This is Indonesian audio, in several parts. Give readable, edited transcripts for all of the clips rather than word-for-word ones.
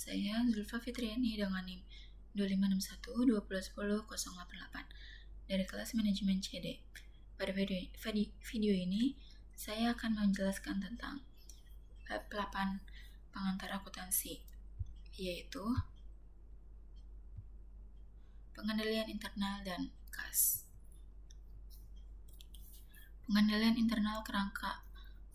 Saya Zulfa Fitriani dengan NIM 2561201008 dari kelas manajemen CD. Pada video ini, saya akan menjelaskan tentang bab 8 pengantar akuntansi, yaitu pengendalian internal dan kas. Pengendalian internal kerangka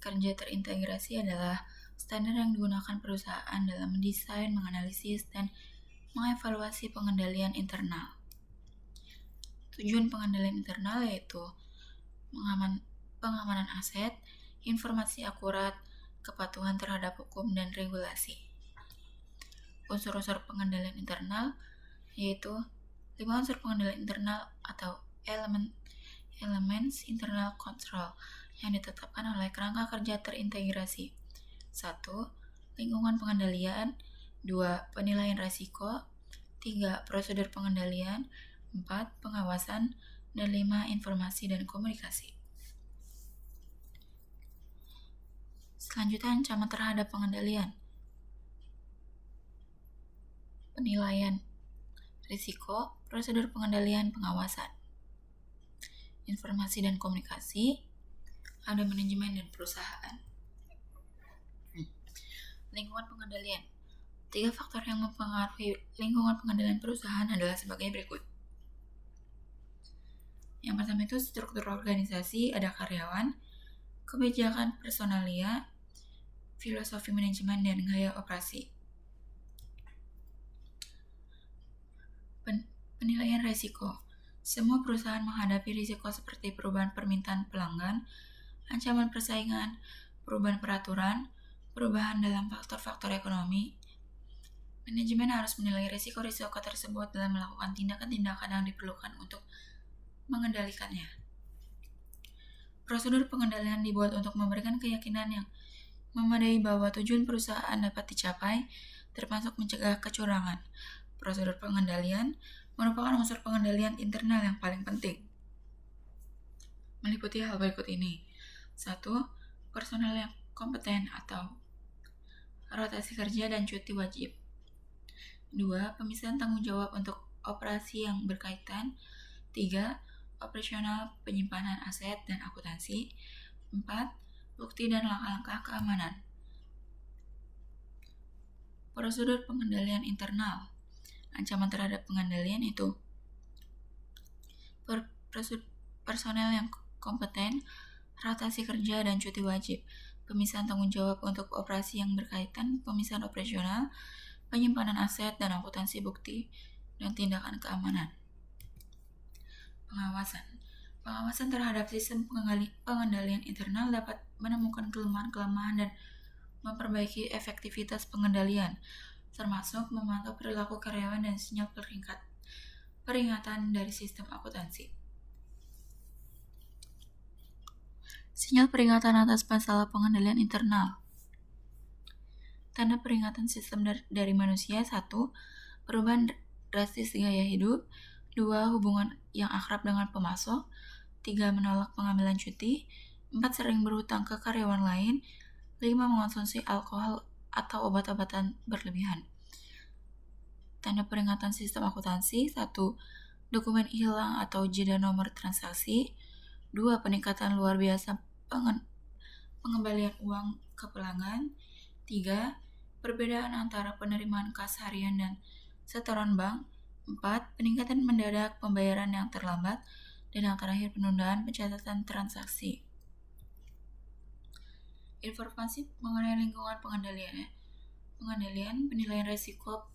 kerja terintegrasi adalah standar yang digunakan perusahaan dalam mendesain, menganalisis, dan mengevaluasi pengendalian internal. Tujuan pengendalian internal yaitu pengamanan aset, informasi akurat, kepatuhan terhadap hukum dan regulasi. Unsur-unsur pengendalian internal yaitu 5 unsur pengendalian internal atau elements internal control yang ditetapkan oleh kerangka kerja terintegrasi. 1. Lingkungan pengendalian. 2. Penilaian risiko. 3. Prosedur pengendalian. 4. Pengawasan. Dan 5. Informasi dan komunikasi. Selanjutnya, ancaman terhadap pengendalian. Penilaian risiko, prosedur pengendalian, pengawasan. Informasi dan komunikasi, ada manajemen dan perusahaan. Lingkungan pengendalian. 3 faktor yang mempengaruhi lingkungan pengendalian perusahaan adalah sebagai berikut. Yang pertama itu struktur organisasi, ada karyawan, kebijakan personalia, filosofi manajemen, dan gaya operasi. Penilaian risiko. Semua perusahaan menghadapi risiko seperti perubahan permintaan pelanggan, ancaman persaingan, perubahan peraturan, perubahan dalam faktor-faktor ekonomi. Manajemen harus menilai risiko-risiko tersebut dalam melakukan tindakan-tindakan yang diperlukan untuk mengendalikannya. Prosedur pengendalian dibuat untuk memberikan keyakinan yang memadai bahwa tujuan perusahaan dapat dicapai, termasuk mencegah kecurangan. Prosedur pengendalian merupakan unsur pengendalian internal yang paling penting. Meliputi hal berikut ini. 1. Personal yang kompeten atau rotasi kerja dan cuti wajib. 2. Pemisahan tanggung jawab untuk operasi yang berkaitan. 3. Operasional penyimpanan aset dan akuntansi. 4. Bukti dan langkah-langkah keamanan. Prosedur pengendalian internal. Ancaman terhadap pengendalian itu personel yang kompeten, rotasi kerja dan cuti wajib, pemisahan tanggung jawab untuk operasi yang berkaitan, pemisahan operasional, penyimpanan aset dan akuntansi, bukti, dan tindakan keamanan. Pengawasan terhadap sistem pengendalian internal dapat menemukan kelemahan-kelemahan dan memperbaiki efektivitas pengendalian, termasuk memantau perilaku karyawan dan sinyal peringatan dari sistem akuntansi. Sinyal peringatan atas masalah pengendalian internal. Tanda peringatan sistem dari manusia. 1. Perubahan drastis gaya hidup. 2. Hubungan yang akrab dengan pemasok. 3. Menolak pengambilan cuti. 4. Sering berhutang ke karyawan lain. 5. Mengonsumsi alkohol atau obat-obatan berlebihan. Tanda peringatan sistem akuntansi. 1. Dokumen hilang atau jeda nomor transaksi. 2. Peningkatan luar biasa pengembalian uang ke pelanggan. 3. Perbedaan antara penerimaan kas harian dan setoran bank. 4. Peningkatan mendadak pembayaran yang terlambat. Dan yang terakhir, penundaan pencatatan transaksi. Informasi mengenai lingkungan pengendalian. Penilaian risiko,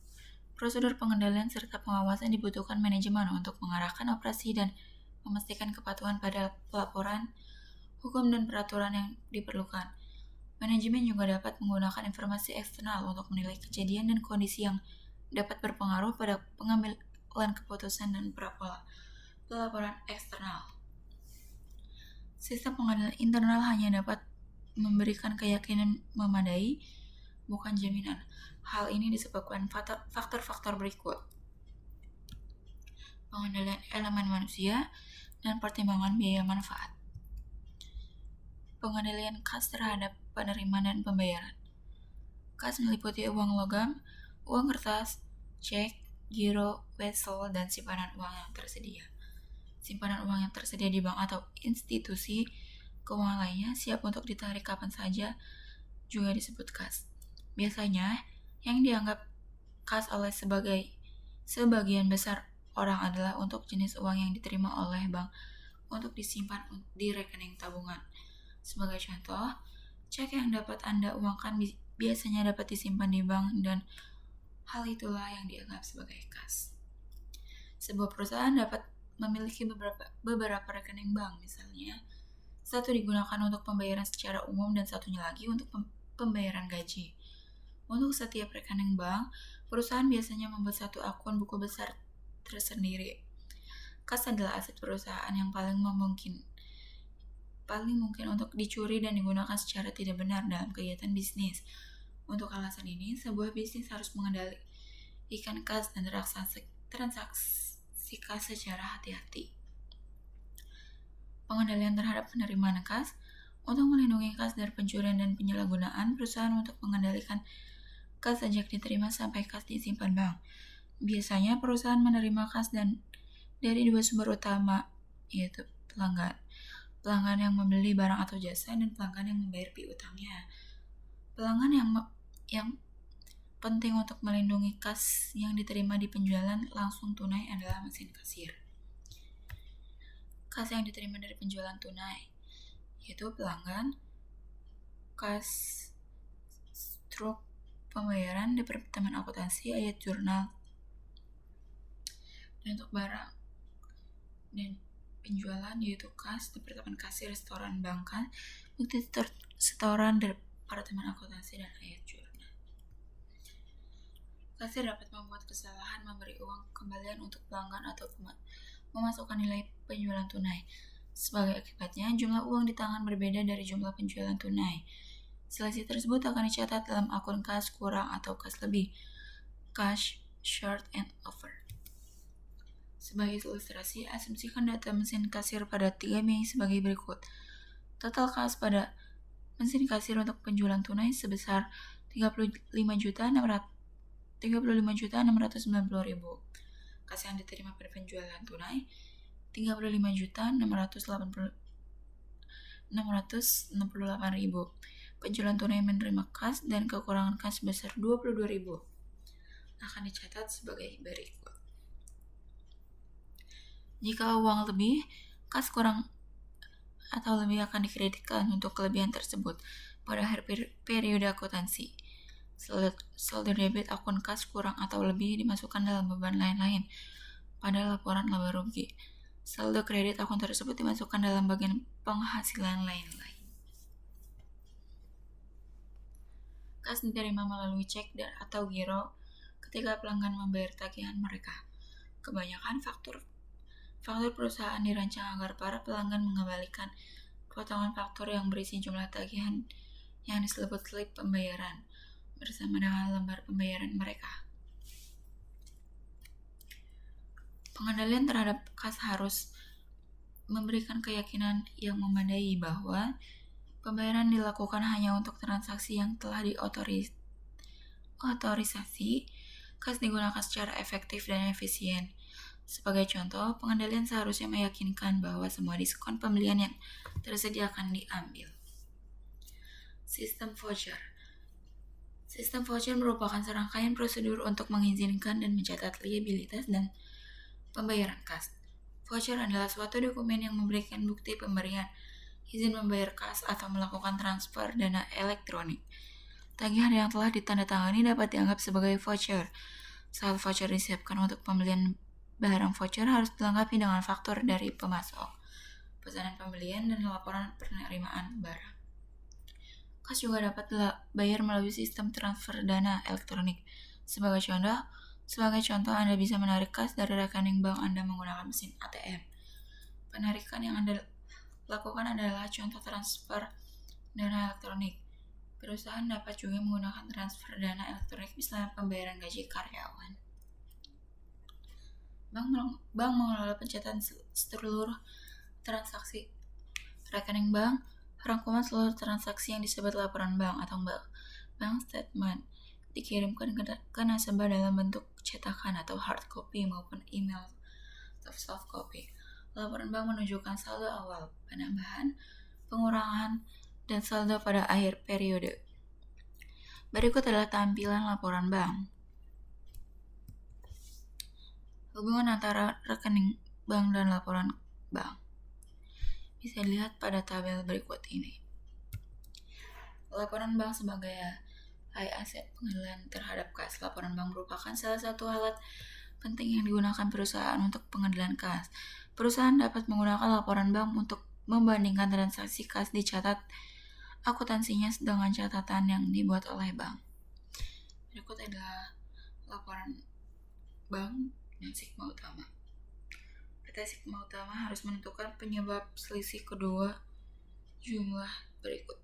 prosedur pengendalian serta pengawasan dibutuhkan manajemen untuk mengarahkan operasi dan memastikan kepatuhan pada pelaporan, hukum dan peraturan yang diperlukan. Manajemen juga dapat menggunakan informasi eksternal untuk menilai kejadian dan kondisi yang dapat berpengaruh pada pengambilan keputusan dan pelaporan eksternal. Sistem pengendalian internal hanya dapat memberikan keyakinan memadai, bukan jaminan. Hal ini disebabkan faktor-faktor berikut. Pengendalian elemen manusia dan pertimbangan biaya manfaat. Pengendalian kas terhadap penerimaan dan pembayaran. Kas meliputi uang logam, uang kertas, cek, giro, wesel, dan simpanan uang yang tersedia. Simpanan uang yang tersedia di bank atau institusi keuangan lainnya siap untuk ditarik kapan saja juga disebut kas. Biasanya, yang dianggap kas oleh sebagian besar orang adalah untuk jenis uang yang diterima oleh bank untuk disimpan di rekening tabungan. Sebagai contoh, cek yang dapat Anda uangkan biasanya dapat disimpan di bank dan hal itulah yang dianggap sebagai kas. Sebuah perusahaan dapat memiliki beberapa rekening bank, misalnya satu digunakan untuk pembayaran secara umum dan satunya lagi untuk pembayaran gaji. Untuk setiap rekening bank, perusahaan biasanya membuat satu akun buku besar tersendiri. Kas adalah aset perusahaan yang paling mungkin untuk dicuri dan digunakan secara tidak benar dalam kegiatan bisnis. Untuk alasan ini, sebuah bisnis harus mengendalikan kas dan transaksi kas secara hati-hati. Pengendalian terhadap penerimaan kas. Untuk melindungi kas dari pencurian dan penyalahgunaan, perusahaan untuk mengendalikan kas sejak diterima sampai kas disimpan bank. Biasanya perusahaan menerima kas dari dua sumber utama, yaitu pelanggan. Pelanggan yang membeli barang atau jasa dan pelanggan yang membayar piutangnya. Pelanggan yang penting untuk melindungi kas yang diterima di penjualan langsung tunai adalah mesin kasir. Kas yang diterima dari penjualan tunai, yaitu pelanggan, kas, struk pembayaran, departemen akuntansi, ayat jurnal. Dan untuk barang dan penjualan yaitu kas, departemen kasir, setoran bank kan, bukti setoran, departemen akuntansi, dan ayat jurnal. Kasir dapat membuat kesalahan memberi uang kembalian untuk pelanggan atau memasukkan nilai penjualan tunai. Sebagai akibatnya, jumlah uang di tangan berbeda dari jumlah penjualan tunai. Selisih tersebut akan dicatat dalam akun kas kurang atau kas lebih, cash short and over. Sebagai ilustrasi, asumsikan data mesin kasir pada 3 Mei sebagai berikut. Total kas pada mesin kasir untuk penjualan tunai sebesar 35.690.000. Kas yang diterima pada penjualan tunai 35.668.000. Penjualan tunai menerima kas dan kekurangan kas sebesar 22.000 akan dicatat sebagai berikut. Jika uang lebih, kas kurang atau lebih akan dikreditkan untuk kelebihan tersebut pada akhir periode akuntansi. Saldo debit akun kas kurang atau lebih dimasukkan dalam beban lain-lain pada laporan laba rugi. Saldo kredit akun tersebut dimasukkan dalam bagian penghasilan lain-lain. Kas diterima melalui cek atau giro ketika pelanggan membayar tagihan mereka. Kebanyakan faktur perusahaan dirancang agar para pelanggan mengembalikan potongan faktur yang berisi jumlah tagihan yang disebut slip pembayaran bersama dengan lembar pembayaran mereka. Pengendalian terhadap kas harus memberikan keyakinan yang memadai bahwa pembayaran dilakukan hanya untuk transaksi yang telah diotorisasi. Kas digunakan secara efektif dan efisien. Sebagai contoh, pengendalian seharusnya meyakinkan bahwa semua diskon pembelian yang tersedia akan diambil. Sistem voucher. Sistem voucher merupakan serangkaian prosedur untuk mengizinkan dan mencatat liabilitas dan pembayaran kas. Voucher adalah suatu dokumen yang memberikan bukti pemberian, izin membayar kas, atau melakukan transfer dana elektronik. Tagihan yang telah ditandatangani dapat dianggap sebagai voucher. Saat voucher disiapkan untuk pembelian barang, voucher harus dilengkapi dengan faktur dari pemasok, pesanan pembelian, dan laporan penerimaan barang. Kas juga dapat dibayar melalui sistem transfer dana elektronik. Sebagai contoh, Anda bisa menarik kas dari rekening bank Anda menggunakan mesin ATM. Penarikan yang Anda lakukan adalah contoh transfer dana elektronik. Perusahaan dapat juga menggunakan transfer dana elektronik misalnya pembayaran gaji karyawan. Bank mengelola pencatatan seluruh transaksi rekening bank, rangkuman seluruh transaksi yang disebut laporan bank atau bank statement. dikirimkan ke nasabah dalam bentuk cetakan atau hard copy maupun email soft copy. Laporan bank menunjukkan saldo awal, penambahan, pengurangan, dan saldo pada akhir periode. Berikut adalah tampilan laporan bank. Hubungan antara rekening bank dan laporan bank bisa dilihat pada tabel berikut ini. Laporan bank sebagai aset pengendalian terhadap kas. Laporan bank merupakan salah satu alat penting yang digunakan perusahaan untuk pengendalian kas. Perusahaan dapat menggunakan laporan bank untuk membandingkan transaksi kas dicatat akuntansinya dengan catatan yang dibuat oleh bank. Berikut adalah laporan bank dan sigma utama. PT sigma utama harus menentukan penyebab selisih kedua jumlah berikut.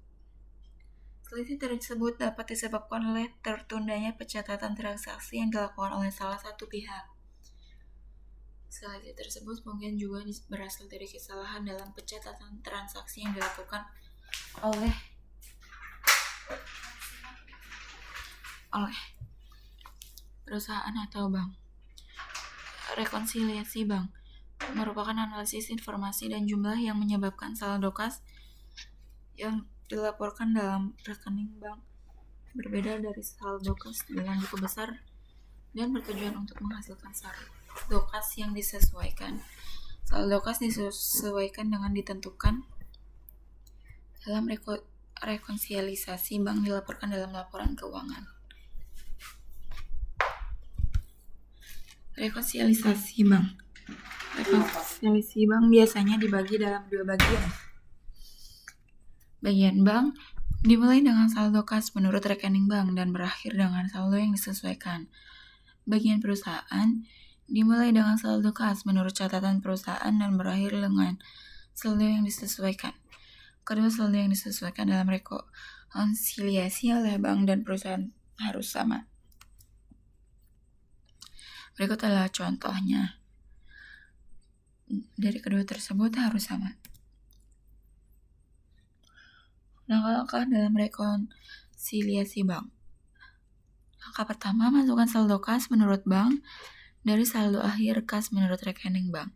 Selisih tersebut dapat disebabkan oleh tertundanya pencatatan transaksi yang dilakukan oleh salah satu pihak. Selisih tersebut mungkin juga berasal dari kesalahan dalam pencatatan transaksi yang dilakukan oleh perusahaan atau bank. Rekonsiliasi bank merupakan analisis informasi dan jumlah yang menyebabkan saldo kas yang dilaporkan dalam rekening bank berbeda dari saldo kas dalam buku besar dan bertujuan untuk menghasilkan saldo kas yang disesuaikan. Saldo kas disesuaikan dengan ditentukan dalam rekonsiliasi bank dilaporkan dalam laporan keuangan. Rekonsiliasi bank biasanya dibagi dalam dua bagian. Bagian bank dimulai dengan saldo kas menurut rekening bank dan berakhir dengan saldo yang disesuaikan. Bagian perusahaan dimulai dengan saldo kas menurut catatan perusahaan dan berakhir dengan saldo yang disesuaikan. Kedua saldo yang disesuaikan dalam rekonsiliasi oleh bank dan perusahaan harus sama. Berikut adalah contohnya. Dari kedua tersebut harus sama. Langkah-langkah dalam rekonsiliasi bank. Langkah pertama, masukkan saldo kas menurut bank dari saldo akhir kas menurut rekening bank.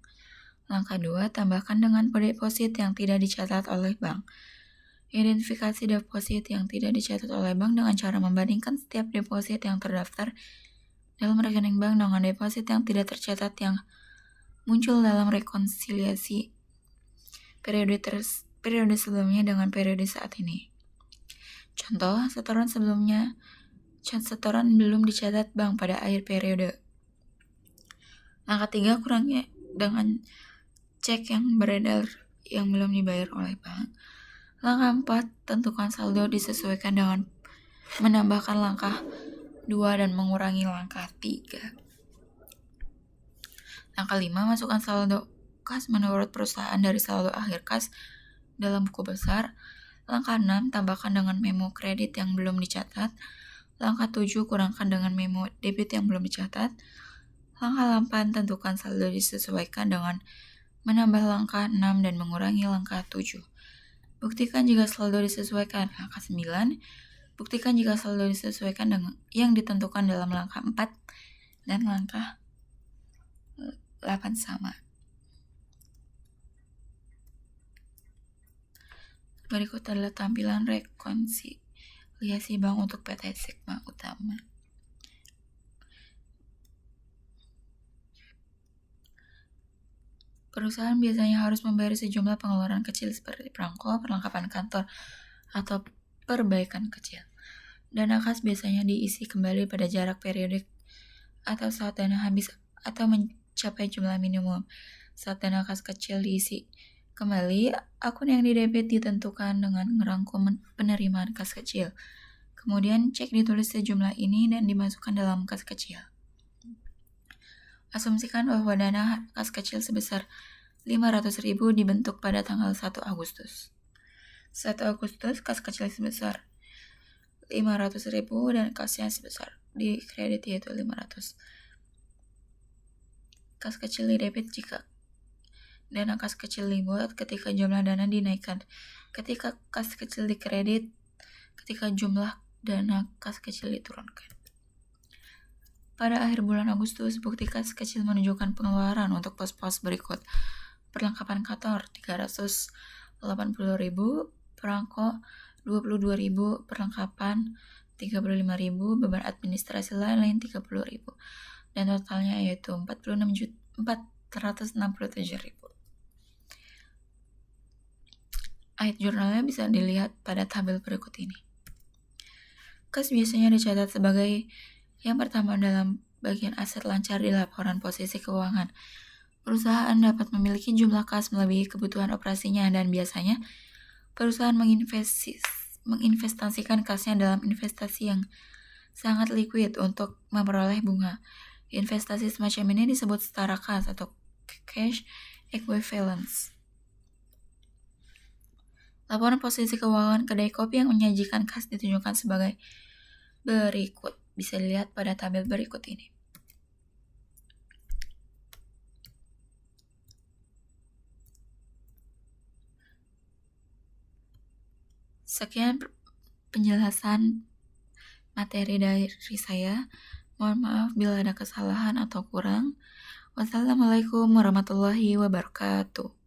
Langkah 2, tambahkan dengan deposit yang tidak dicatat oleh bank. Identifikasi deposit yang tidak dicatat oleh bank dengan cara membandingkan setiap deposit yang terdaftar dalam rekening bank dengan deposit yang tidak tercatat yang muncul dalam rekonsiliasi periode sebelumnya dengan periode saat ini. Contoh, setoran belum dicatat bank pada akhir periode. Langkah 3, kurangi dengan cek yang beredar yang belum dibayar oleh bank. Langkah 4, tentukan saldo disesuaikan dengan menambahkan langkah 2 dan mengurangi langkah 3. Langkah 5, masukkan saldo kas menurut perusahaan dari saldo akhir kas dalam buku besar. Langkah 6, tambahkan dengan memo kredit yang belum dicatat. Langkah 7, kurangkan dengan memo debit yang belum dicatat. Langkah 8, tentukan saldo disesuaikan dengan menambah langkah 6 dan mengurangi langkah 7. Buktikan jika saldo disesuaikan. Langkah 9, buktikan jika saldo disesuaikan dengan yang ditentukan dalam langkah 4 dan langkah 8 sama. Berikut adalah tampilan rekonsiliasi bank untuk PT Sigma Utama. Perusahaan biasanya harus membayar sejumlah pengeluaran kecil seperti perangko, perlengkapan kantor, atau perbaikan kecil. Dana kas biasanya diisi kembali pada jarak periode atau saat dana habis atau mencapai jumlah minimum. Saat dana kas kecil diisi kembali, akun yang didebit ditentukan dengan merangkum penerimaan kas kecil. Kemudian cek ditulis sejumlah ini dan dimasukkan dalam kas kecil. Asumsikan bahwa dana kas kecil sebesar 500.000 dibentuk pada tanggal 1 Agustus. 1 Agustus kas kecil sebesar 500.000 dan kasnya sebesar di kredit yaitu 500. Kas kecil didebit jika dana kas kecil dibuat ketika jumlah dana dinaikkan. Ketika kas kecil dikredit ketika jumlah dana kas kecil diturunkan. Pada akhir bulan Agustus, bukti kas kecil menunjukkan pengeluaran untuk pos-pos berikut. Perlengkapan kantor 380.000, perangko 22.000, perlengkapan 35.000, beban administrasi lain-lain 30.000. Dan totalnya yaitu 467.000. Ayat jurnalnya bisa dilihat pada tabel berikut ini. Kas biasanya dicatat sebagai yang pertama dalam bagian aset lancar di laporan posisi keuangan. Perusahaan dapat memiliki jumlah kas melebihi kebutuhan operasinya dan biasanya perusahaan menginvestasikan kasnya dalam investasi yang sangat liquid untuk memperoleh bunga. Investasi semacam ini disebut setara kas atau cash equivalence. Laporan posisi keuangan kedai kopi yang menyajikan kas ditunjukkan sebagai berikut. Bisa dilihat pada tabel berikut ini. Sekian penjelasan materi dari saya. Mohon maaf bila ada kesalahan atau kurang. Wassalamualaikum warahmatullahi wabarakatuh.